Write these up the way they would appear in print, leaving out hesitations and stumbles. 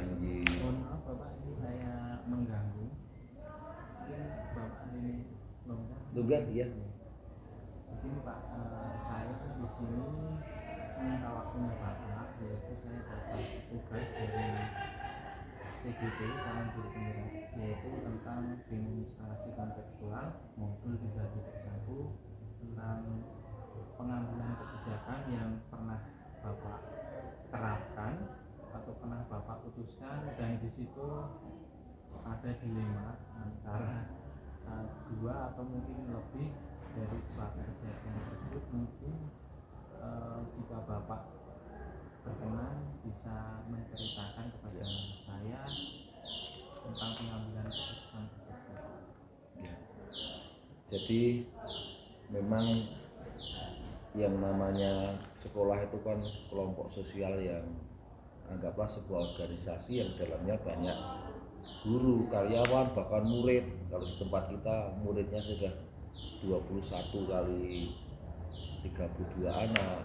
Anji. Mohon maaf Bapak, ini saya mengganggu. Mungkin Bapak ini Longgar ya. Begini Pak, saya kan di sini minta waktunya Bapak, yaitu saya dapat tugas dari CGP Taman Guru Penggerak, yaitu tentang demonstrasi kontekstual modul 3.1 tentang pengambilan kebijakan yang pernah Bapak terapkan atau pernah Bapak putuskan, dan di situ ada dilema antara dua atau mungkin lebih dari suatu kejadian tersebut. Mungkin jika Bapak berkenan bisa menceritakan kepada saya tentang pengambilan keputusan tersebut. Ya. Jadi memang yang namanya sekolah itu kan kelompok sosial yang anggaplah sebuah organisasi yang dalamnya banyak guru, karyawan, bahkan murid. Kalau di tempat kita muridnya sudah 21 kali 32 anak,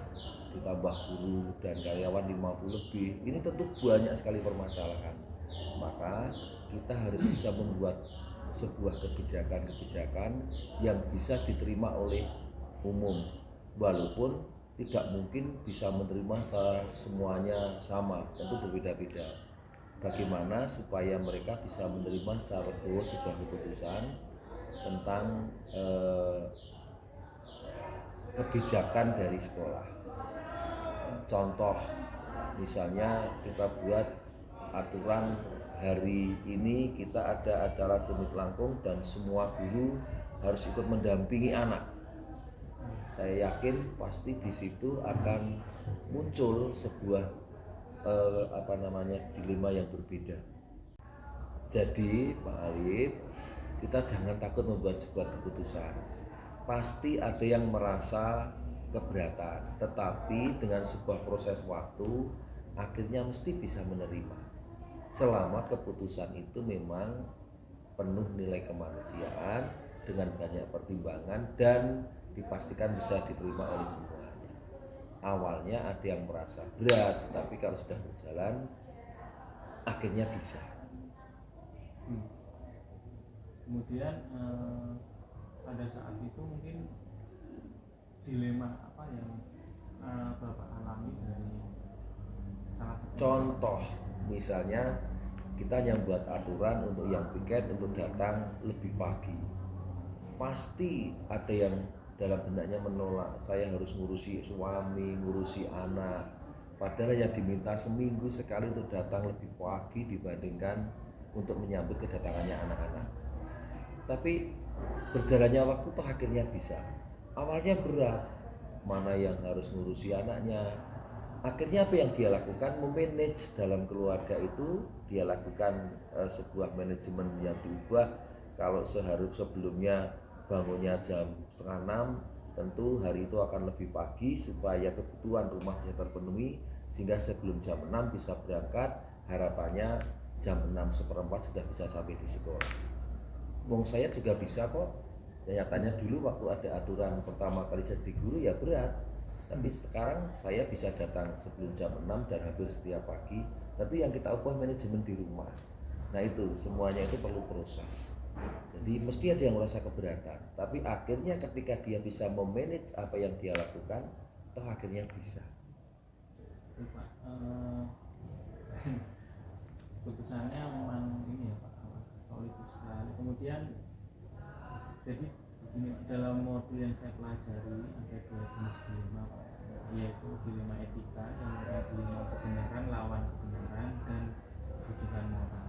ditambah guru dan karyawan 50 lebih. Ini tentu banyak sekali permasalahan. Maka kita harus bisa membuat sebuah kebijakan-kebijakan yang bisa diterima oleh umum, walaupun tidak mungkin bisa menerima secara semuanya sama, tentu berbeda-beda. Bagaimana supaya mereka bisa menerima secara legowo sebuah keputusan tentang kebijakan dari sekolah. Contoh, misalnya kita buat aturan hari ini kita ada acara tumit langkung dan semua guru harus ikut mendampingi anak. Saya yakin pasti di situ akan muncul sebuah dilema yang berbeda. Jadi Pak Alif, kita jangan takut membuat sebuah keputusan. Pasti ada yang merasa keberatan, tetapi dengan sebuah proses waktu akhirnya mesti bisa menerima, selama keputusan itu memang penuh nilai kemanusiaan dengan banyak pertimbangan dan dipastikan bisa diterima oleh semuanya. Awalnya ada yang merasa berat, tapi kalau sudah berjalan akhirnya bisa. Kemudian pada saat itu mungkin dilema apa yang Bapak alami dari salah satu contoh, misalnya kita yang buat aturan untuk yang piket untuk datang lebih pagi, pasti ada yang dalam benaknya menolak. Saya harus ngurusi suami, ngurusi anak, padahal yang diminta seminggu sekali untuk datang lebih pagi dibandingkan untuk menyambut kedatangannya anak-anak. Tapi berjalannya waktu toh akhirnya bisa. Awalnya berat, mana yang harus ngurusi anaknya. Akhirnya apa yang dia lakukan, memanage dalam keluarga itu. Dia lakukan sebuah manajemen yang diubah. Kalau sebelumnya bangunnya jam 5:30, tentu hari itu akan lebih pagi supaya kebutuhan rumah bisa terpenuhi, sehingga sebelum jam 6 bisa berangkat. Harapannya jam 6:15 sudah bisa sampai di sekolah. Wong saya juga bisa kok. Nyatanya dulu waktu ada aturan pertama kali jadi guru ya berat, tapi sekarang saya bisa datang sebelum jam 6 dan hampir setiap pagi. Tentu yang kita ubah manajemen di rumah. Nah itu semuanya itu perlu proses. Jadi mesti ada yang merasa keberatan, tapi akhirnya ketika dia bisa memanage apa yang dia lakukan, toh akhirnya bisa. Pak, putusannya memang ini ya Pak, solid sekali. Kemudian jadi begini, dalam modul yang saya pelajari ada dua jenis dilema Pak, yaitu dilema etika dan dilema kebenaran lawan kebenaran dan rujukan moral.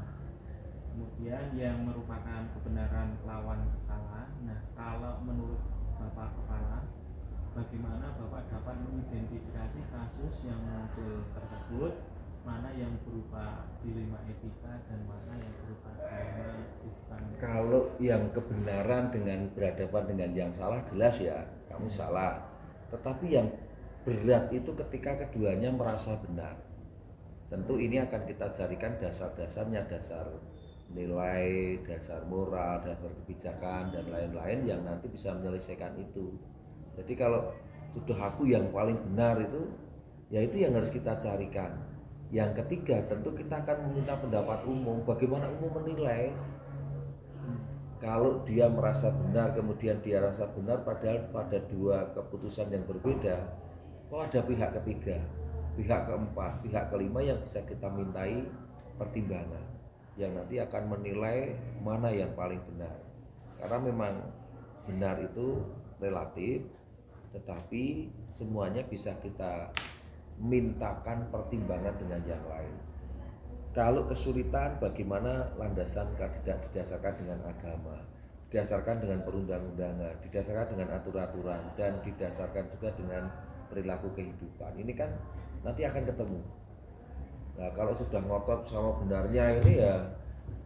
Kemudian yang merupakan kebenaran lawan kesalahan. Nah, kalau menurut Bapak Kepala, bagaimana Bapak dapat mengidentifikasi kasus yang muncul tersebut, mana yang berupa dilema etika dan mana yang berupa dilema rujukan? Kalau yang kebenaran dengan berhadapan dengan yang salah, jelas ya kamu salah. Tetapi yang berat itu ketika keduanya merasa benar. Tentu ini akan kita carikan dasar-dasarnya, dasar nilai, dasar moral, dasar kebijakan dan lain-lain yang nanti bisa menyelesaikan itu. Jadi kalau sudah aku yang paling benar itu, ya itu yang harus kita carikan. Yang ketiga, tentu kita akan meminta pendapat umum. Bagaimana umum menilai? Kalau dia merasa benar, kemudian dia rasa benar, padahal pada dua keputusan yang berbeda, kok ada pihak ketiga, pihak keempat, pihak kelima yang bisa kita mintai pertimbangan, yang nanti akan menilai mana yang paling benar. Karena memang benar itu relatif, tetapi semuanya bisa kita mintakan pertimbangan dengan yang lain. Kalau kesulitan, bagaimana landasan tidak didasarkan dengan agama, didasarkan dengan perundang-undangan, didasarkan dengan aturan-aturan, dan didasarkan juga dengan perilaku kehidupan. Ini kan nanti akan ketemu. Nah, kalau sudah ngotot sama benarnya ini ya,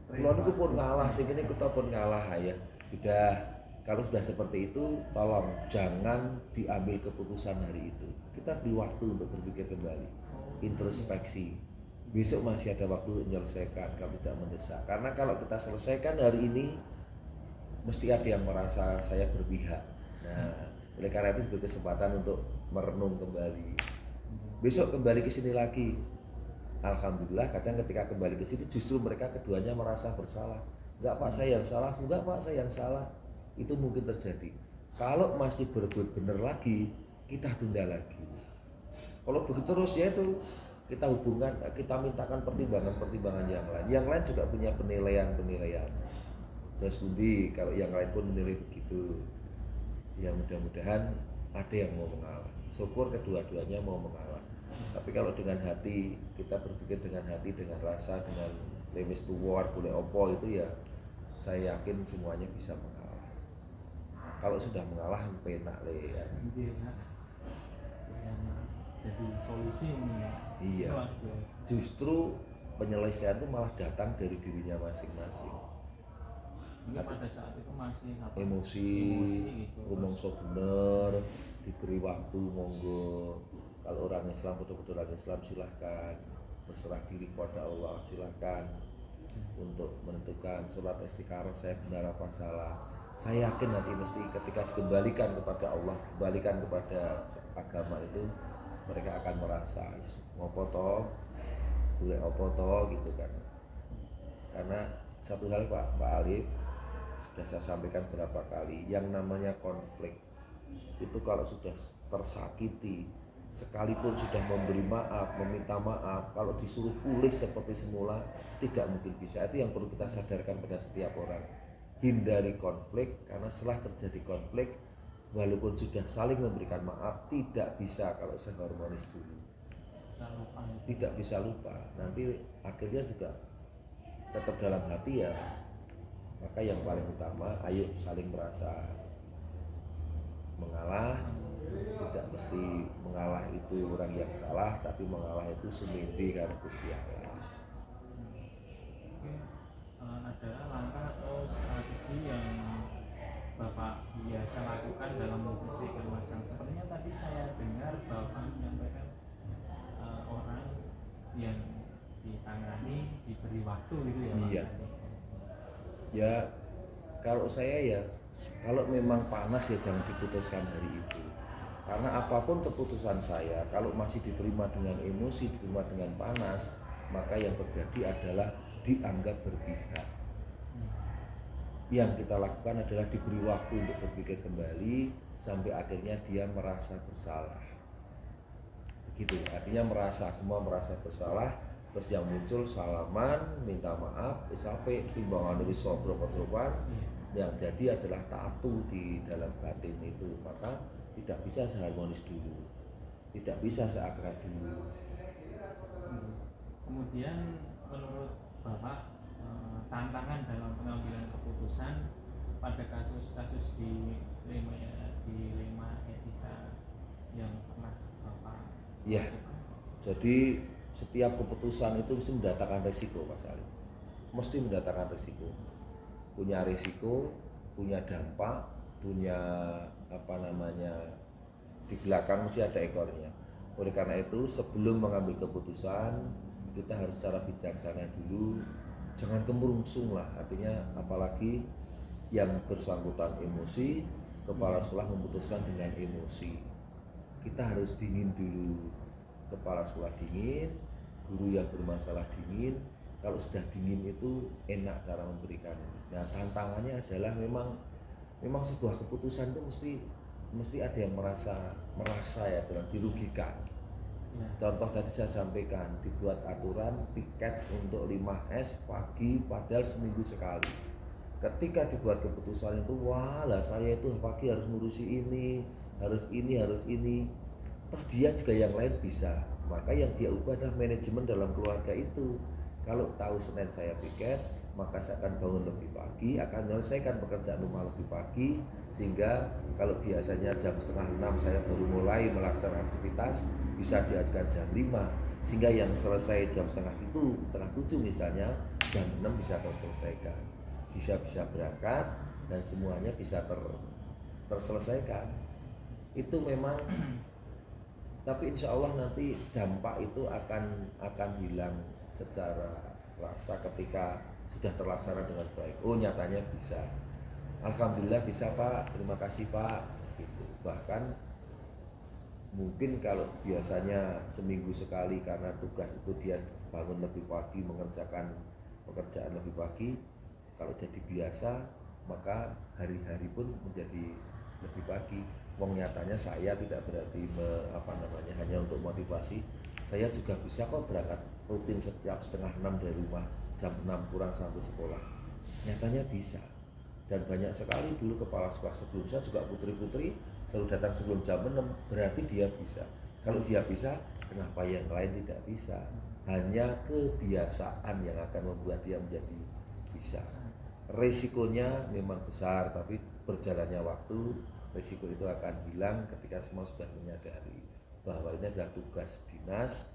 kulon itu pun ngalah, sing ini kita pun ngalah ya. Sudah, kalau sudah seperti itu, tolong jangan diambil keputusan hari itu. Kita beri waktu untuk berpikir kembali, introspeksi. Besok masih ada waktu untuk menyelesaikan kalau tidak mendesak. Karena kalau kita selesaikan hari ini, mesti ada yang merasa saya berpihak. Nah, oleh karena itu berkesempatan untuk merenung kembali. Besok kembali ke sini lagi. Alhamdulillah, kadang ketika kembali ke sini justru mereka keduanya merasa bersalah. Enggak Pak, saya yang salah. Enggak Pak, saya yang salah. Itu mungkin terjadi. Kalau masih berbuat benar lagi, kita tunda lagi. Kalau begitu terus ya itu kita hubungkan, kita mintakan pertimbangan-pertimbangan yang lain. Yang lain juga punya penilaian-penilaian. Terus Budi, kalau yang lain pun menilai begitu, ya mudah-mudahan ada yang mau mengalah. Syukur kedua-duanya mau mengalah. Tapi kalau dengan hati, kita berpikir dengan hati, dengan rasa, dengan lewis tuwar, boleh opo itu ya, saya yakin semuanya bisa mengalah. Kalau sudah mengalah, penak le ya. Jadi solusi ini. Iya. Justru penyelesaian itu malah datang dari dirinya masing-masing. Ini pada saat itu masih apa? Emosi gitu. rumongso bener, diberi waktu monggo. Kalau orang Islam, betul-betul orang Islam, silahkan berserah diri kepada Allah, silahkan untuk menentukan sholat istikharah, saya benar apa salah. Saya yakin nanti mesti ketika dikembalikan kepada Allah, kembalikan kepada agama itu, mereka akan merasa ngopo toh, boleh opo toh gitu kan. Karena satu hal Pak Alif sudah saya sampaikan berapa kali, yang namanya konflik itu kalau sudah tersakiti, sekalipun sudah memberi maaf, meminta maaf, kalau disuruh pulih seperti semula tidak mungkin bisa. Itu yang perlu kita sadarkan pada setiap orang. Hindari konflik, karena setelah terjadi konflik, walaupun sudah saling memberikan maaf, tidak bisa kalau seharmonis dulu. Tidak bisa lupa. Nanti akhirnya juga tetap dalam hati ya. Maka yang paling utama, ayo saling merasa mengalah. Tidak mesti mengalah itu orang yang salah, tapi mengalah itu sumedi karena Gusti Allah. Ada langkah atau strategi yang Bapak biasa lakukan dalam menyelesaikan masalah? Sepertinya tadi saya dengar Bapak menyampaikan orang yang ditangani diberi waktu gitu ya Pak? Iya. Ya, kalau saya ya, kalau memang panas ya jangan diputuskan hari itu. Karena apapun keputusan saya, kalau masih diterima dengan emosi, diterima dengan panas, maka yang terjadi adalah dianggap berpihak. Yang kita lakukan adalah diberi waktu untuk berpikir kembali sampai akhirnya dia merasa bersalah. Begitu, artinya semua merasa bersalah, terus yang muncul salaman, minta maaf, sampai timbangan dari sodro-sodroan, yang jadi adalah tatu di dalam batin itu. Maka tidak bisa seharmonis dulu, tidak bisa seakrab dulu. Kemudian menurut Bapak tantangan dalam pengambilan keputusan pada kasus-kasus di lema etika yang pernah Bapak ya lakukan? Jadi setiap keputusan itu mesti mendatangkan resiko Pak Salim, mesti mendatangkan resiko, punya resiko, punya dampak, punya di belakang mesti ada ekornya. Oleh karena itu sebelum mengambil keputusan kita harus secara bijaksana dulu, jangan kemurungsung lah. Artinya apalagi yang bersangkutan emosi, kepala sekolah memutuskan dengan emosi, kita harus dingin dulu. Kepala sekolah dingin, guru yang bermasalah dingin. Kalau sudah dingin itu enak cara memberikan. Nah, tantangannya adalah memang sebuah keputusan itu mesti ada yang merasa ya dalam dirugikan. Ya. Contoh tadi saya sampaikan, dibuat aturan piket untuk 5S pagi padahal seminggu sekali. Ketika dibuat keputusan itu, wah lah saya itu pagi harus ngurusi ini, harus ini. Toh dia juga yang lain bisa. Maka yang dia ubah adalah manajemen dalam keluarga itu. Kalau tahu Senin saya piket, maka saya akan bangun lebih pagi, akan menyelesaikan pekerjaan rumah lebih pagi, sehingga kalau biasanya jam setengah 6 saya baru mulai melaksanakan aktivitas, bisa diajukan jam 5, sehingga yang selesai jam setengah 7 misalnya, jam 6 bisa terselesaikan, bisa berangkat dan semuanya bisa terselesaikan. Itu memang, tapi insya Allah nanti dampak itu akan hilang secara rasa ketika sudah terlaksana dengan baik. Oh, nyatanya bisa. Alhamdulillah bisa Pak, terima kasih Pak. Gitu. Bahkan mungkin kalau biasanya seminggu sekali karena tugas itu dia bangun lebih pagi, mengerjakan pekerjaan lebih pagi. Kalau jadi biasa, maka hari-hari pun menjadi lebih pagi. Wong nyatanya saya tidak berarti hanya untuk motivasi. Saya juga bisa kok berangkat rutin setiap setengah 6 dari rumah, jam 6 kurang sampai sekolah. Nyatanya bisa. Dan banyak sekali dulu kepala sekolah sebelum saya juga putri-putri selalu datang sebelum jam 6, berarti dia bisa. Kalau dia bisa, kenapa yang lain tidak bisa? Hanya kebiasaan yang akan membuat dia menjadi bisa. Risikonya memang besar, tapi berjalannya waktu risiko itu akan hilang ketika semua sudah menyadari bahwa ini adalah tugas dinas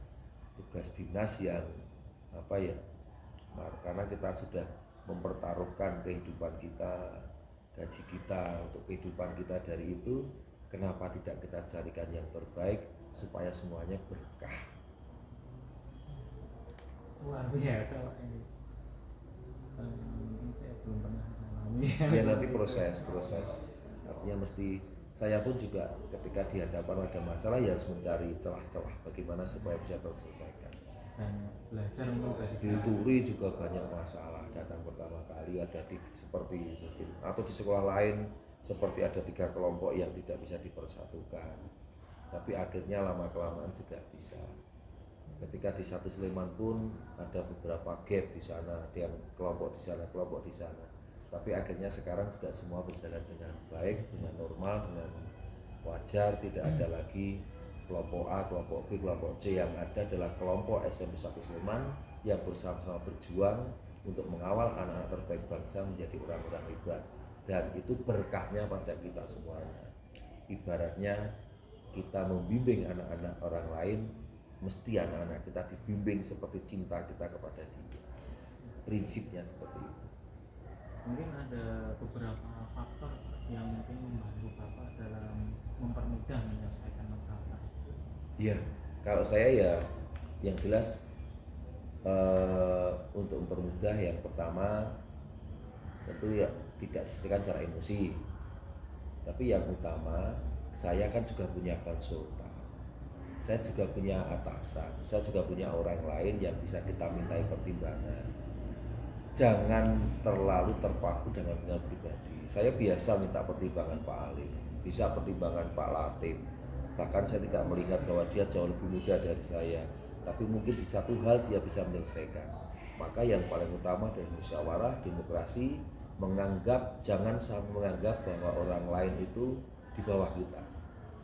yang karena kita sudah mempertaruhkan kehidupan kita, gaji kita untuk kehidupan kita, dari itu kenapa tidak kita carikan yang terbaik supaya semuanya berkah. Luar biasa Pak ini. Mungkin saya belum pernah mengalami. Ya nanti proses artinya mesti, saya pun juga ketika dihadapan ada masalah ya harus mencari celah-celah bagaimana supaya bisa terselesaikan. Dan belajar dari di Turi juga banyak masalah, datang pertama kali ada seperti mungkin atau di sekolah lain seperti ada 3 kelompok yang tidak bisa dipersatukan, tapi akhirnya lama kelamaan juga bisa. Ketika di Satu Sleman pun ada beberapa gap di sana, ada yang kelompok di sana, kelompok di sana, tapi akhirnya sekarang juga semua berjalan dengan baik, dengan normal, dengan wajar. Tidak ada lagi kelompok A, kelompok B, kelompok C. Yang ada adalah kelompok SMP Satu Sleman yang bersama-sama berjuang untuk mengawal anak-anak terbaik bangsa menjadi orang-orang hebat, dan itu berkahnya pada kita semuanya. Ibaratnya kita membimbing anak-anak orang lain, mesti anak-anak kita dibimbing seperti cinta kita kepada dia. Prinsipnya seperti itu. Mungkin ada beberapa faktor yang mungkin membantu Bapak dalam mempermudah menyelesaikan masalah. Iya, kalau saya ya yang jelas untuk mempermudah, yang pertama tentu ya tidak diselesaikan secara emosi, tapi yang utama saya kan juga punya konsultan, saya juga punya atasan, saya juga punya orang lain yang bisa kita mintai pertimbangan. Jangan terlalu terpaku dengan pribadi. Saya biasa minta pertimbangan Pak Alim, bisa pertimbangan Pak Latif. Bahkan saya tidak melihat bahwa dia jauh lebih muda dari saya, tapi mungkin di satu hal dia bisa menyelesaikan. Maka yang paling utama dari musyawarah, demokrasi, jangan sampai menganggap bahwa orang lain itu di bawah kita.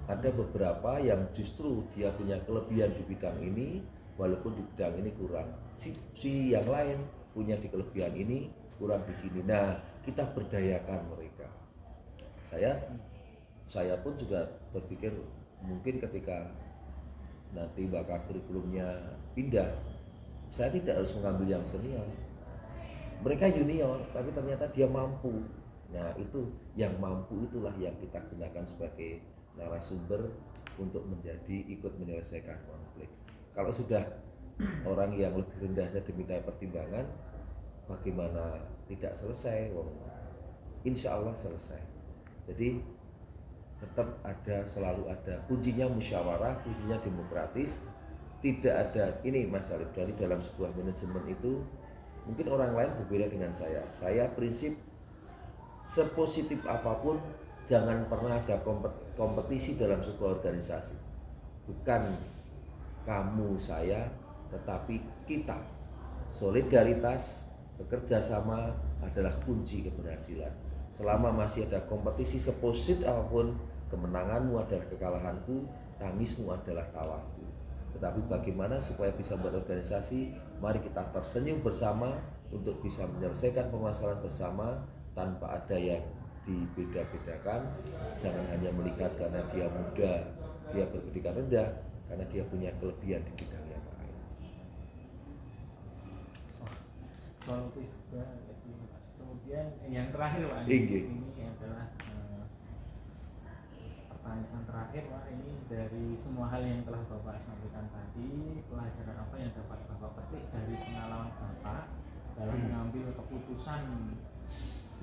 Ada beberapa yang justru dia punya kelebihan di bidang ini, walaupun di bidang ini kurang. Si yang lain punya di kelebihan ini, kurang di sini. Nah, kita berdayakan mereka. Saya pun juga berpikir mungkin ketika nanti bakal kurikulumnya pindah, saya tidak harus mengambil yang senior. Mereka junior, tapi ternyata dia mampu. Nah, itu yang mampu itulah yang kita gunakan sebagai narasumber untuk ikut menyelesaikan konflik. Kalau sudah orang yang lebih rendah saja diminta pertimbangan, bagaimana tidak selesai? Insya Allah selesai. Jadi tetap selalu ada kuncinya musyawarah, kuncinya demokratis, Tidak ada ini Mas Arif, dari dalam sebuah manajemen itu mungkin orang lain berbeda dengan saya. Saya prinsip sepositif apapun jangan pernah ada kompetisi dalam sebuah organisasi. Bukan kamu saya, tetapi kita. Solidaritas, bekerja sama adalah kunci keberhasilan. Selama masih ada kompetisi sepositif apapun, kemenanganmu adalah kekalahanku, tangismu adalah tawaku. Tetapi bagaimana supaya bisa membuat organisasi, mari kita tersenyum bersama untuk bisa menyelesaikan permasalahan bersama tanpa ada yang dibeda-bedakan. Jangan hanya melihat karena dia muda, dia berpendidikan rendah, karena dia punya kelebihan di bidang yang lain. Soal juga. Kemudian yang terakhir Pak, ini adalah pertanyaan terakhir Pak, ini dari semua hal yang telah Bapak sampaikan tadi, pelajaran apa yang dapat Bapak petik dari pengalaman Bapak dalam mengambil keputusan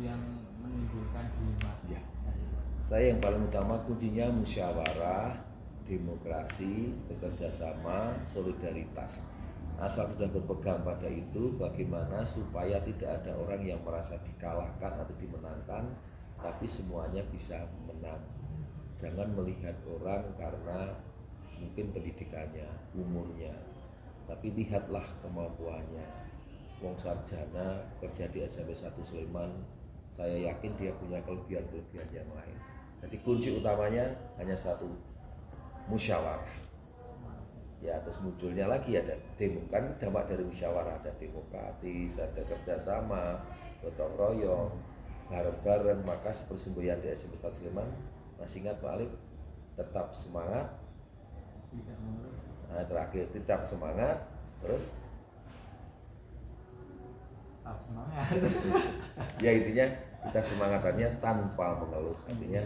yang menimbulkan dilema? Ya. Saya yang paling utama kuncinya musyawarah, demokrasi, bekerja sama, solidaritas. Asal sudah berpegang pada itu, bagaimana supaya tidak ada orang yang merasa dikalahkan atau dimenangkan, tapi semuanya bisa menang. Jangan melihat orang karena mungkin pendidikannya, umurnya, tapi lihatlah kemampuannya. Wong sarjana kerja di SMP 1 Sleman, saya yakin dia punya kelebihan-kelebihan yang lain. Jadi kunci utamanya hanya satu, musyawarah. Ya, terus munculnya lagi ada demo, kan dampak dari musyawarah, ada demokratis, ada kerjasama, gotong royong, bareng-bareng. Maka seperti semboyan di SMP 1 Sleman, masih ingat Pak Alif, tetap semangat. Nah, terakhir tetap semangat, terus tetap semangat. Ya intinya kita semangatannya tanpa mengeluh, artinya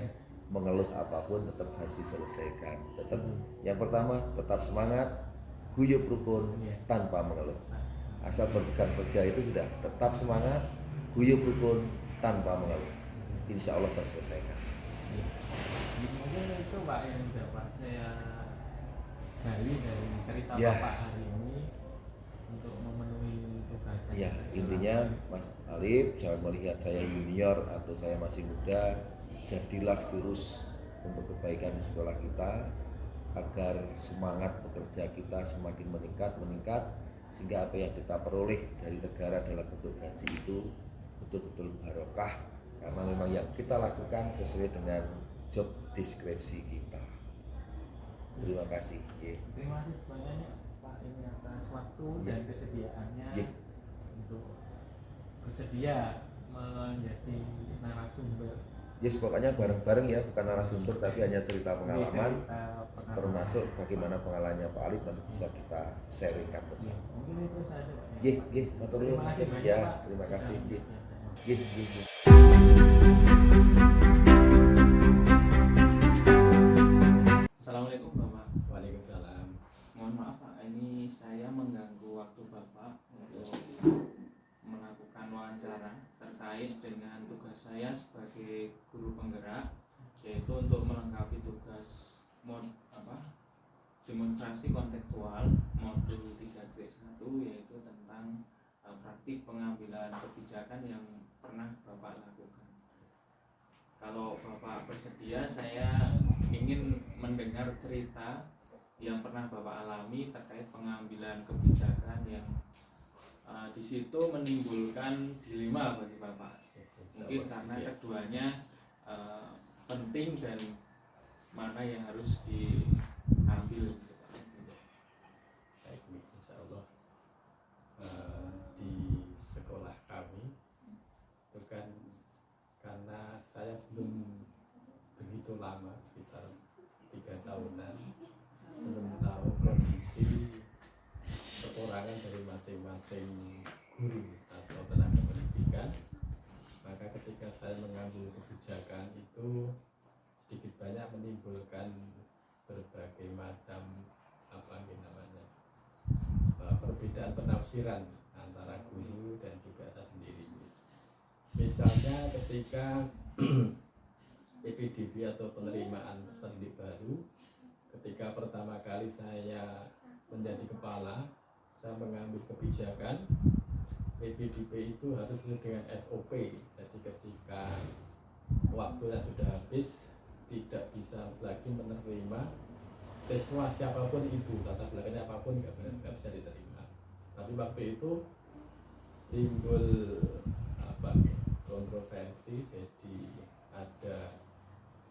mengeluh apapun tetap harus diselesaikan. Tetap yang pertama tetap semangat, guyup rukun tanpa mengeluh. Asal berpegang teguh itu sudah tetap semangat, guyup rukun tanpa mengeluh. Insya Allah terselesaikan. Mungkin itu Pak yang dapat saya gali dari cerita Ya. Bapak hari ini untuk memenuhi tugasnya. Ya, intinya Mas Alif jangan melihat saya junior atau saya masih muda. Jadilah virus untuk kebaikan di sekolah kita agar semangat bekerja kita semakin meningkat sehingga apa yang kita peroleh dari negara dalam bentuk gaji itu betul-betul barokah karena memang yang kita lakukan sesuai dengan job deskripsi kita. Terima kasih. Terima kasih banyak Pak ini atas waktu dan kesediaannya untuk bersedia menjadi narasumber. Yes, pokoknya bareng-bareng ya, bukan narasumber tapi hanya cerita pengalaman, termasuk bagaimana pengalamannya Pak Alif nanti bisa kita sharingkan bersama. Mungkin itu saja Pak. Matur nuwun. Terima kasih banyak Ya, Pak. terima kasih. Assalamualaikum Bapak. Waalaikumsalam. Mohon maaf Pak, ini saya mengganggu waktu Bapak untuk melakukan wawancara terkait dengan tugas saya sebagai guru penggerak, yaitu untuk melengkapi tugas demonstrasi kontekstual modul 3.1, yaitu tentang praktik pengambilan kebijakan yang pernah Bapak lakukan. Kalau Bapak bersedia, saya ingin mendengar cerita yang pernah Bapak alami terkait pengambilan kebijakan yang di situ menimbulkan dilema bagi Bapak. Mungkin karena keduanya penting dan mana yang harus diambil. Baik, insya Allah. Di sekolah kami itu kan karena saya belum begitu lama, sekitar 3 tahunan, belum tahu kondisi kekurangan dari masing-masing guru atau tenaga pendidikan. Maka ketika saya mengambil kebijakan itu sedikit banyak menimbulkan berbagai macam perbedaan penafsiran antara guru dan juga saya sendiri. Misalnya ketika PPDB atau penerimaan peserta didik baru, ketika pertama kali saya menjadi kepala, saya mengambil kebijakan PPDP itu harus sesuai dengan SOP. Jadi ketika waktunya sudah habis, tidak bisa lagi menerima siswa siapapun itu, latar belakangnya apapun nggak bisa diterima. Tapi waktu itu timbul kontroversi, jadi ada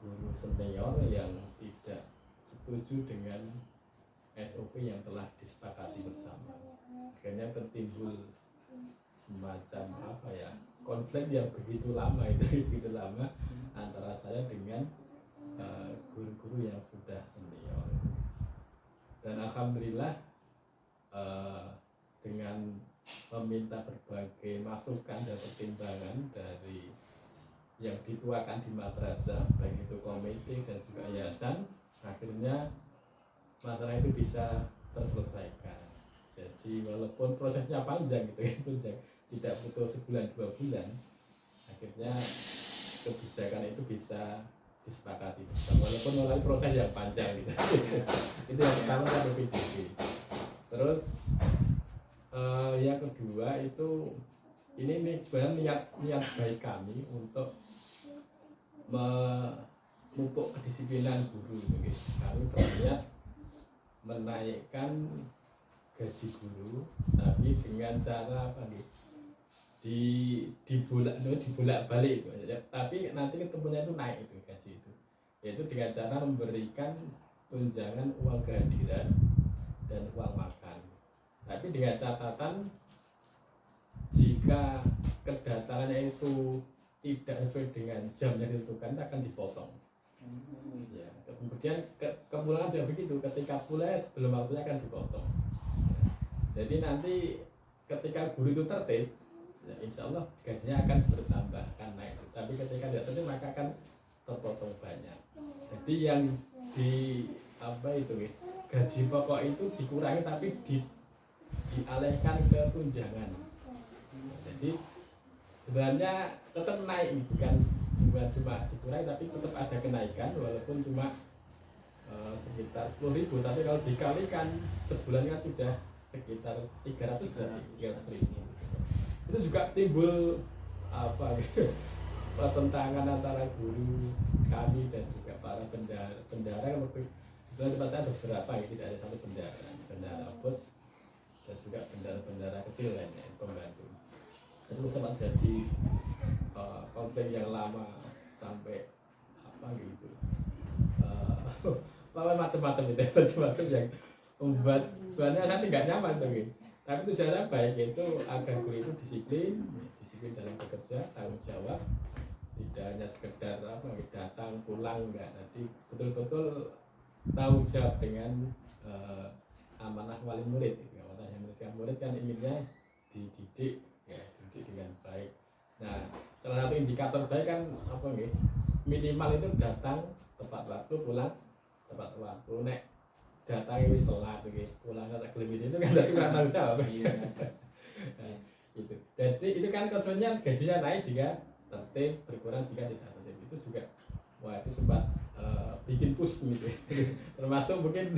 guru senior yang tidak setuju dengan SOP yang telah disepakati bersama. Akhirnya tertimbul semacam konflik yang begitu lama antara saya dengan guru-guru yang sudah senior. Dan alhamdulillah dengan meminta berbagai masukan dan pertimbangan dari yang dituakan di madrasah, baik itu komite dan juga yayasan, akhirnya masalah itu bisa terselesaikan. Jadi walaupun prosesnya panjang tidak butuh sebulan 2 bulan, akhirnya kebijakan itu bisa disepakati bersama, walaupun melalui proses yang panjang gitu. Itu yang pertama kan PPDB. Terus yang kedua itu ini sebenarnya niat baik kami untuk memupuk kedisiplinan guru. Kami berniat menaikkan gaji guru, tapi dengan cara dibolak balik itu, tapi nanti ketemunya itu naik itu gaji itu, yaitu dengan cara memberikan tunjangan uang kehadiran dan uang makan. Tapi dengan catatan jika kedatangannya itu tidak sesuai dengan jam yang ditentukan, akan dipotong. Ya, kemudian kepulangan juga begitu, ketika pulang sebelum waktunya akan dipotong. Jadi nanti ketika guru itu tertib, ya insya Allah gajinya akan bertambah, akan naik. Tapi ketika tidak tertib maka akan terpotong banyak. Jadi yang gaji pokok itu dikurangi tapi dialihkan ke tunjangan. Jadi sebenarnya tetap naik, bukan cuma dikurangi, tapi tetap ada kenaikan walaupun cuma sekitar 10.000, tapi kalau dikalikan sebulan kan sudah sekitar 300.000. Itu juga timbul pertentangan antara guru kami dan juga para bendara. Waktu itu tempat saya beberapa, tidak ada satu bendara bos dan juga bendara kecil lainnya pembantu. Itu sempat jadi konflik yang lama sampai macam-macam itu, macam-macam yang membuat sebenarnya saya tidak nyaman tuh. Tapi tujuannya baik, yaitu agar guru itu disiplin dalam bekerja, tanggung jawab, tidak hanya sekedar datang pulang, enggak. Jadi betul-betul tanggung jawab dengan amanah wali murid. Murid kan inginnya dididik dengan baik. Nah, salah satu indikator baik kan minimal itu datang tepat waktu, pulang tepat waktu. Nek datang itu setelah pulang kata kelebih itu kan berarti kurang tanggung jawab. Nah, itu. Jadi itu kan kesulitan gajinya naik jika tertib, berkurang jika tidak tertib. Itu juga itu sempat bikin push gitu. Termasuk mungkin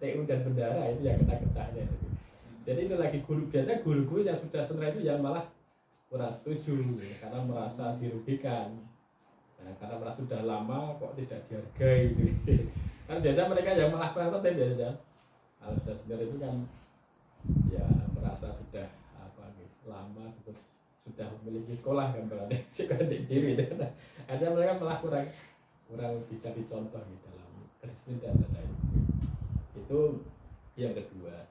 TU dan bendara itu yang kena-kenanya. Jadi itu lagi biasanya guru-guru yang sudah senior itu yang malah kurang setuju karena merasa dirugikan. Nah, karena merasa sudah lama kok tidak dihargai gitu. Kan biasa mereka yang malah kurang tertib ya. Kalau sudah senior itu kan ya merasa sudah lama, sudah memiliki sekolah kan, kalau sekolah diri itu. Ada mereka malah kurang bisa dicontoh di dalam kedisiplinan dan lain. Itu yang kedua.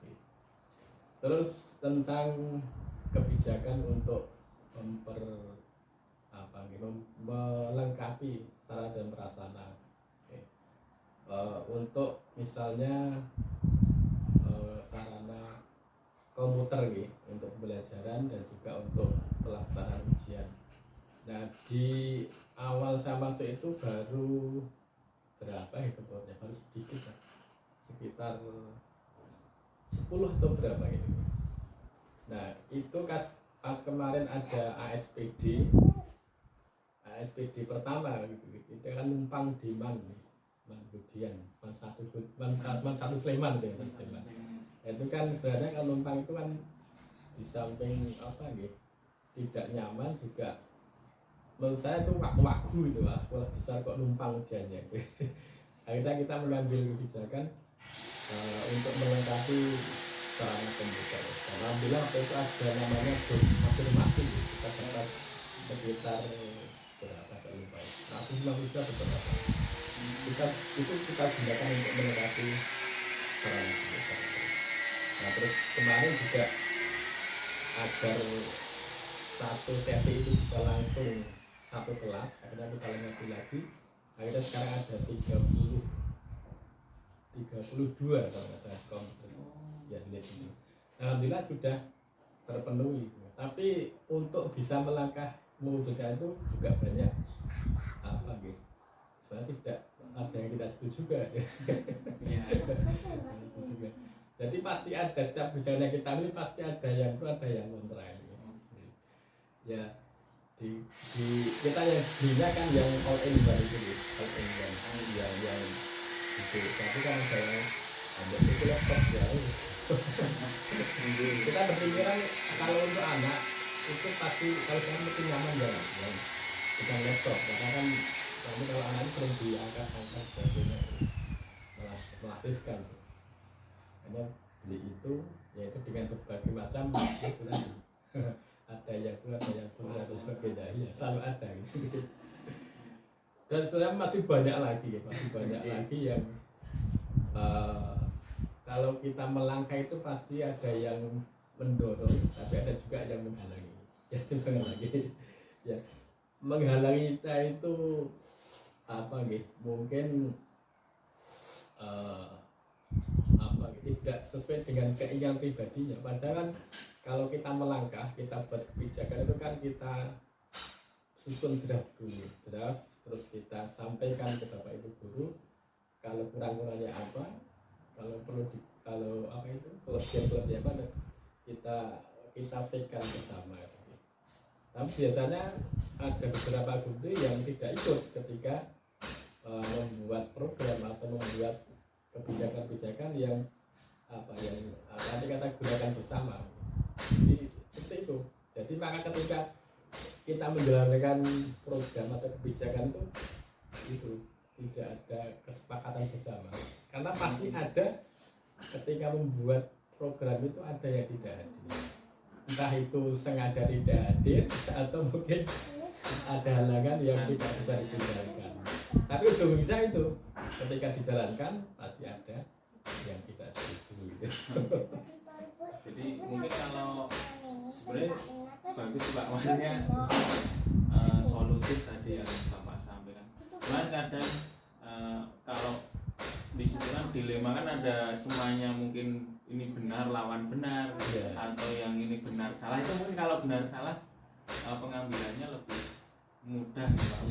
Terus tentang kebijakan untuk melengkapi sarana dan prasarana. Untuk misalnya sarana komputer untuk pembelajaran dan juga untuk pelaksanaan ujian. Nah, di awal saya masuk itu baru berapa komputernya, baru sedikit lah. Sekitar 10 atau berapa itu. Nah, itu pas kemarin ada ASPD pertama itu kan numpang di Man Budian, Man 1 Sleman gitu. Itu kan sebenarnya kalau numpang itu kan di samping apa gitu tidak nyaman juga menurut saya itu wagu itu lah, sekolah besar kok numpang ujiannya itu. Akhirnya kita mengambil kebijakan untuk melengkapi sarana komputer. Dan alhamdulillah waktu itu ada namanya bus afirmasi, kita dapat sekitar berapa saya lupa. Aku bilang bisa beberapa. Kita gunakan untuk melengkapi sarana komputer. Nah terus kemarin juga agar satu sesi itu bisa langsung satu kelas, akhirnya kita lengkapi lagi. Akhirnya sekarang ada 32 kalau nggak salah komputer ya ini. Alhamdulillah sudah terpenuhi. Tapi untuk bisa melangkah mewujudkan itu juga banyak apa gitu. Sebenarnya tidak ada yang tidak setuju juga. juga. Jadi pasti ada setiap kebijakan yang kita ambil pasti ada yang pro ada yang kontra. Ya kita yang dirinya kan yang all in one itu, all in one yang itu. Tapi kan ada yang ambil itu laptop jauh. Kita berpikiran kalau untuk anak itu pasti kalau saya mesti nyaman ya, bukan laptop. Karena kan nanti kalau anak sering diangkat-angkat sebagainya malah melatihkan. Hanya beli itu yaitu dengan berbagai macam itu tadi. Ada yang tua, ada yang tua atau sebagainya, ya selalu ada gitu. Dan sebenarnya masih banyak lagi lagi yang kalau kita melangkah itu pasti ada yang mendorong, tapi ada juga yang menghalangi. Ya menghalangi, ya menghalangi kita itu apa gitu? Mungkin apa gitu, tidak sesuai dengan keinginan pribadinya. Padahal kan kalau kita melangkah, kita buat kebijakan itu kan kita susun draft dulu, terus kita sampaikan ke Bapak Ibu guru kalau kurang-kurangnya apa, kalau perlu kalau apa itu kelebihan apa kita pegang bersama. Tapi biasanya ada beberapa guru yang tidak ikut ketika membuat program atau membuat kebijakan-kebijakan yang apa yang nanti kita gunakan bersama. Jadi seperti itu. Jadi maka ketika kita menjalankan program atau kebijakan itu tidak ada kesepakatan bersama. Karena pasti ada ketika membuat program itu ada yang tidak hadir. Entah itu sengaja tidak hadir atau mungkin ada halangan yang tidak bisa dijalankan. Tapi ujung-ujungnya itu ketika dijalankan pasti ada yang tidak setuju gitu. Jadi mungkin kalau sebenarnya bagus Pak, maksudnya solutif tadi yang Bapak sampaikan. Cuman kadang kalau di situ kan dilema kan ada semuanya, mungkin ini benar lawan benar atau yang ini benar salah. Itu mungkin kalau benar salah pengambilannya lebih mudah nih Pak.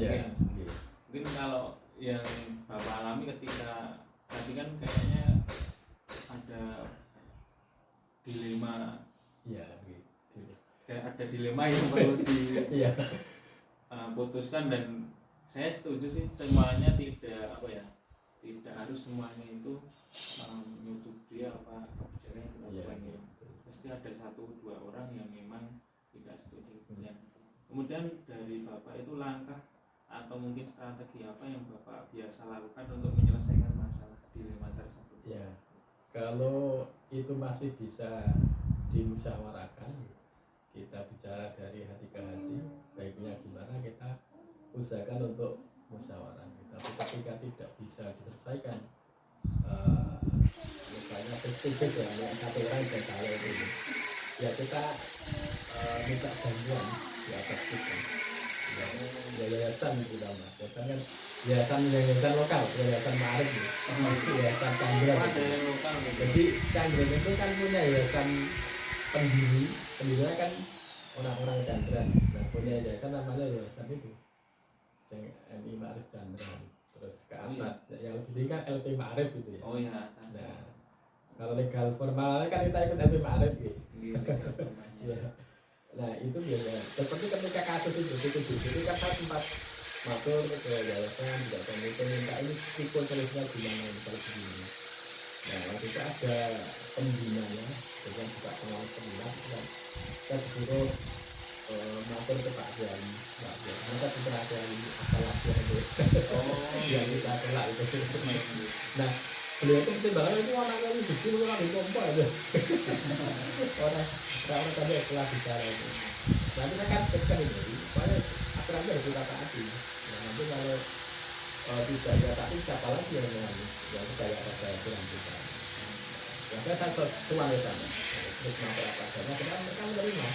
Mungkin kalau yang Bapak alami ketika tadi kan kayaknya ada dilema, kayak ada dilema yang perlu diputuskan. Dan saya setuju sih semuanya tidak tidak harus semuanya itu menyetujui apa kebijakan yang kita pengen. Pasti ada 1-2 orang yang memang tidak setuju. Kemudian dari Bapak itu langkah atau mungkin strategi apa yang Bapak biasa lakukan untuk menyelesaikan masalah dilema tersebut? Ya, kalau itu masih bisa dimusyawarahkan, kita bicara dari hati ke hati, baiknya gimana kita usahakan untuk musyawarah. Tapi ketika tidak bisa diselesaikan, misalnya tugas yang satu orang dan salah itu, ya kita minta bantuan di atas kita. Yayasan terutama, yayasan lokal, yayasan Ma'arif, yayasan Chandra. Jadi Chandra itu kan punya yayasan pendirinya kan orang-orang Chandra. Nah punya yayasan namanya yayasan itu, MI Ma'arif Chandra. Terus ke atas yang lebih tinggi kan LP Ma'arif itu ya. Oh iya. Nah kalau legal formalnya kan kita ikut LP Ma'arif gitu. Iya. Nah itu biasanya seperti ketika kasus itu kan saya sempat masuk ke yayasan juga minta ini sikul solusinya gimana misalnya begini. Nah waktu itu ada pembinanya, dengan juga pengawas pembina, kita disuruh matur ke Pak Kiai, maka setelah Kiai ini asal latihan itu, yang kita tolak itu. Nah beliau itu pertimbangan itu anaknya ini bukti itu kan ditumpah aja. Orang tadi setelah bicara itu, nanti kita kan tekan ini, supaya aturannya harus kita taati. Nah nanti kalau tidak ada tapi siapa lagi yang mengalami, ya itu kayak rasa aturan kita. Ya saya tuan di sana, terus masalah apa saja, karena mereka menerima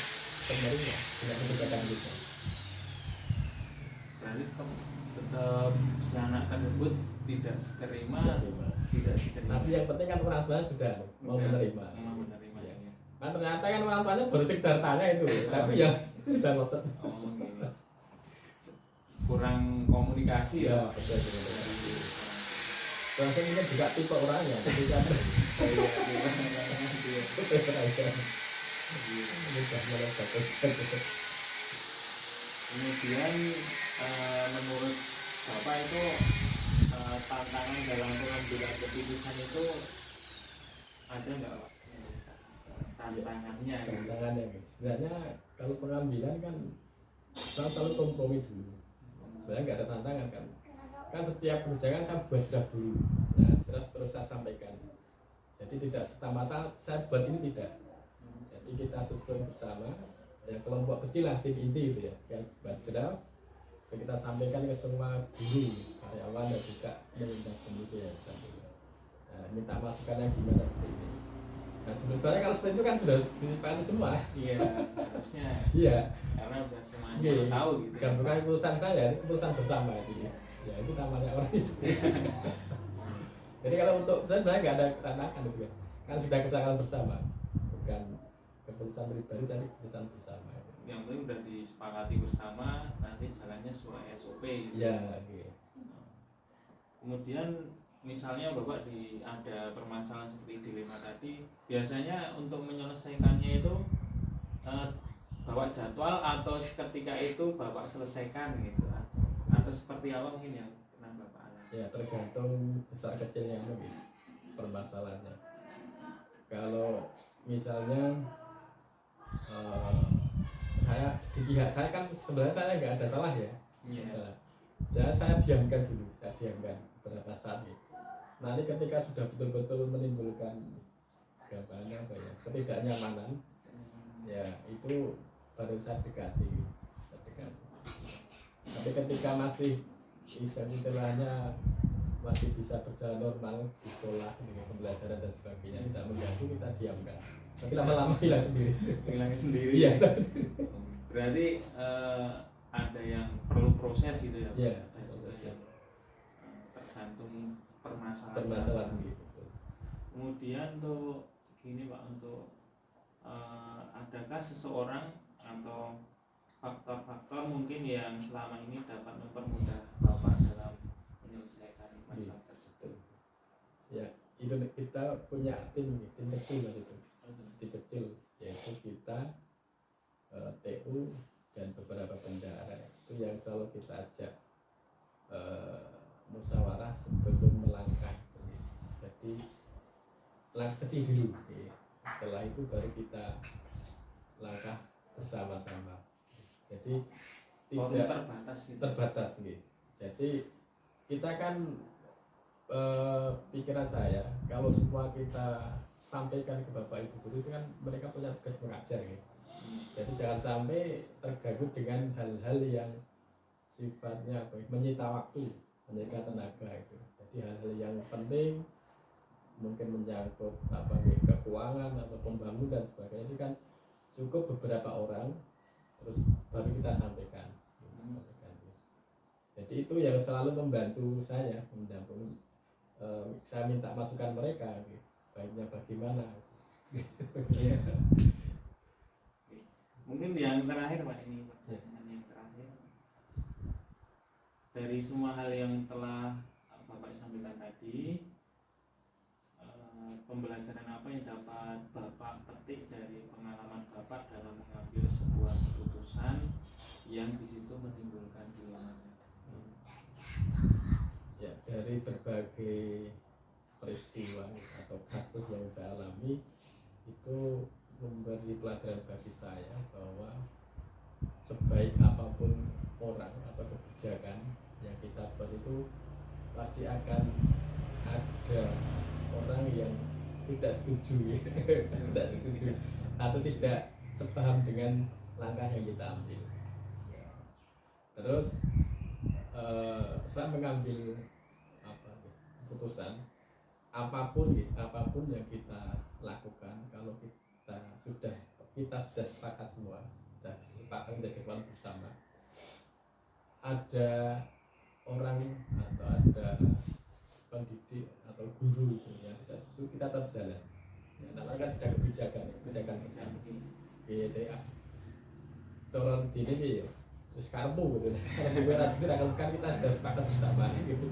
dengan kebijakan kita. Berarti tetap si anak tersebut tidak diterima, tidak diterima. Tapi yang penting kan orang tua sudah mau menerima. Mau menerima. Ya. Kan ternyata kan orang tuanya baru sekedar tanya itu, tapi ya sudah ngotot. Oh, gitu. Kurang komunikasi ya. Betul. Terus ini kan juga tipe orangnya, ketika Kemudian menurut Bapak itu tantangan dalam pengambilan keputusan itu ada nggak Pak? Tantangannya gitu. Tantangannya sebenarnya kalau pengambilan kan selalu kompromi dulu. Sebenarnya nggak ada tantangan kan setiap kebijakan saya buat draft dulu, nah terus saya sampaikan. Jadi tidak serta-merta saya buat ini tidak. Jadi kita susun bersama, ya kelompok kecil lah, tim inti gitu ya, yang buat draft. Kita sampaikan ke semua guru, karyawan dan juga pemerintah kemudian. Nah, minta masukannya gimana seperti ini. Nah sebenarnya kalau seperti itu kan sudah disepakati semua. Iya, harusnya. Iya. Karena udah semuanya tahu gitu. Bukan keputusan saya, ini keputusan bersama itu. Ya itu namanya orang itu. Jadi kalau untuk saya sebenarnya nggak ada tantangan itu kan sudah kesepakatan bersama, bukan keputusan pribadi tapi keputusan bersama. Yang penting udah disepakati bersama, nanti jalannya sesuai SOP gitu. Iya. Okay. Kemudian misalnya Bapak ada permasalahan seperti dilema tadi, biasanya untuk menyelesaikannya itu bawa jadwal atau ketika itu Bapak selesaikan gitu, atau seperti apa mungkin yang pernah Bapak alami? Ya tergantung besar kecilnya permasalahannya. Kalau misalnya saya di pihak saya kan sebenarnya saya nggak ada salah ya. Yeah. Ya saya diamkan dulu, saya diamkan beberapa saat itu. Nanti ketika sudah betul-betul menimbulkan ketidaknyamanan, ya itu baru saya dekati. Tapi ketika masih istilahnya masih bisa berjalan normal di sekolah dengan pembelajaran dan sebagainya, tidak mengganggu, kita diamkan. Tapi lama-lama hilang sendiri. Hilangnya sendiri. Iya. Berarti ada yang perlu proses gitu ya. Iya. Ada juga yang tergantung permasalahan. Permasalahan gitu. Kemudian tuh gini Pak, untuk adakah seseorang atau faktor-faktor mungkin yang selama ini dapat mempermudah Bapak dalam menyelesaikan masalah tersebut? Ya, itu kita punya tim kecil itu, tim kecil, yaitu kita TU dan beberapa bendahara itu yang selalu kita ajak musyawarah sebelum melangkah. Jadi langkah kecil dulu, setelah itu baru kita langkah bersama-sama. Jadi tidak terbatas gitu. Jadi kita kan pikiran saya kalau semua kita sampaikan ke Bapak Ibu guru itu kan mereka punya tugas mengajar gitu. Jadi jangan sampai terganggu dengan hal-hal yang sifatnya menyita waktu, menyita tenaga itu. Jadi hal-hal yang penting mungkin menyangkut keuangan atau pembangunan dan sebagainya itu kan cukup beberapa orang terus baru kita sampaikan. Jadi itu yang selalu membantu saya mendampingi. Saya minta masukan mereka, baiknya bagaimana. Iya. Mungkin yang terakhir Pak, ini pertanyaan yang terakhir. Dari semua hal yang telah Bapak sampaikan tadi, pembelajaran apa yang dapat Bapak petik dari pengalaman Bapak dalam mengambil sebuah keputusan yang di situ menimbulkan dilema? Ya, dari berbagai peristiwa atau kasus yang saya alami itu memberi pelajaran bagi saya bahwa sebaik apapun orang atau kebijakan yang kita buat itu pasti akan ada orang yang tidak setuju tidak setuju atau tidak sepaham dengan langkah yang kita ambil. Terus saya mengambil keputusan apapun yang kita lakukan, kalau kita sudah sepakat semua, sudah sepakat dari kesepakatan bersama, ada orang atau ada pendidik atau guru itu yang tidak setuju, kita tetap jalan. Ya, namanya kan sudah kebijakan bersama. Gitu ya. Corong ini sih ya. Terus karpu gitu. Karpu beras itu kan kita sudah sepakat bersama gitu.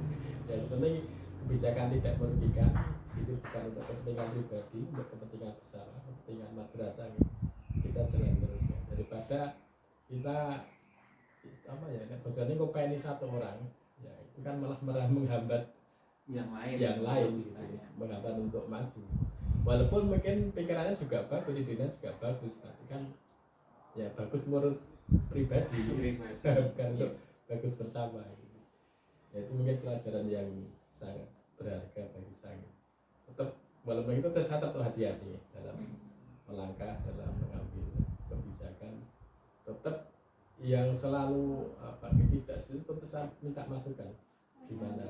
Ya sebenarnya kebijakan tidak merugikan, itu bukan untuk kepentingan pribadi, untuk kepentingan bersama, kepentingan madrasah gitu. Kita jalan terus ya. Daripada kita apa ya, bocornya kopeni satu orang, ya itu kan malah menghambat yang lain gitu, menghambat untuk maju. Walaupun mungkin pikirannya juga bagus, idenya juga bagus, tapi kan ya bagus menurut pribadi, bukan untuk bagus bersama gitu. Ya itu mungkin pelajaran yang sangat berharga bagi saya. Tetap walaupun itu tetap hati-hati dalam melangkah, dalam mengambil kebijakan. Tetap yang selalu tidak setuju, tentu saya minta masukan gimana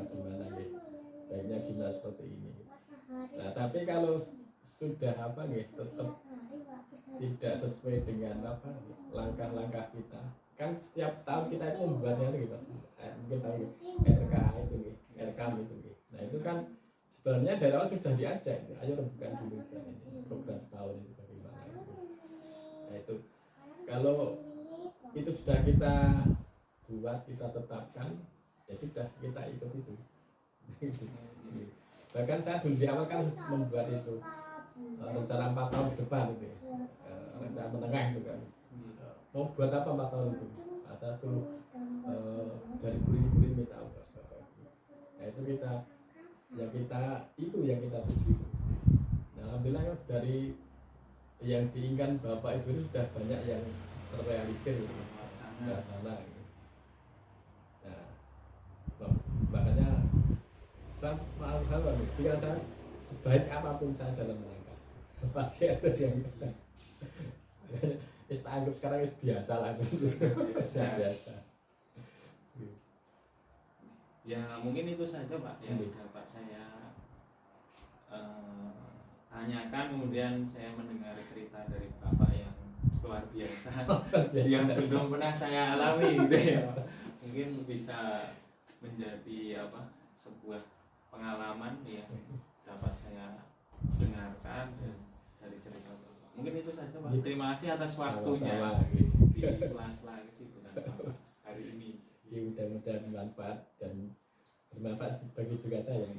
baiknya gimana seperti ini. Nah tapi kalau sudah tetap tidak sesuai dengan langkah-langkah kita, kan setiap tahun kita itu membuatnya itu mungkin tahu RKM itu. Nah itu kan sebenarnya dari awal sudah diajak, ayo rembukan dulu program setahun itu bagaimana. Nah itu kalau itu sudah kita buat, kita tetapkan, ya sudah kita ikut itu. Bahkan saya dulu di awal kan membuat itu rencana 4 tahun ke depan itu, rencana menengah itu kan. Mau buat apa 4 tahun itu? Saya suruh dari kulit minta apa. Nah itu yang kita tuju. Nah, alhamdulillah dari yang diinginkan Bapak Ibu itu sudah banyak yang terrealisir di sana. Nah, makanya saya pikiran saya sebaik apapun saya dalam melangkah pasti ada yang anggap sekarang biasa lah biasa. Ya mungkin itu saja Pak yang dapat saya tanyakan. Kemudian saya mendengar cerita dari Bapak yang luar biasa, yang belum pernah saya alami gitu ya. Mungkin bisa menjadi sebuah pengalaman yang dapat saya dengarkan dari cerita Bapak. Mungkin itu saja Pak. Terima kasih atas waktunya di sela-sela kesibukan Bapak hari ini. Mudah-mudahan bermanfaat bagi juga saya.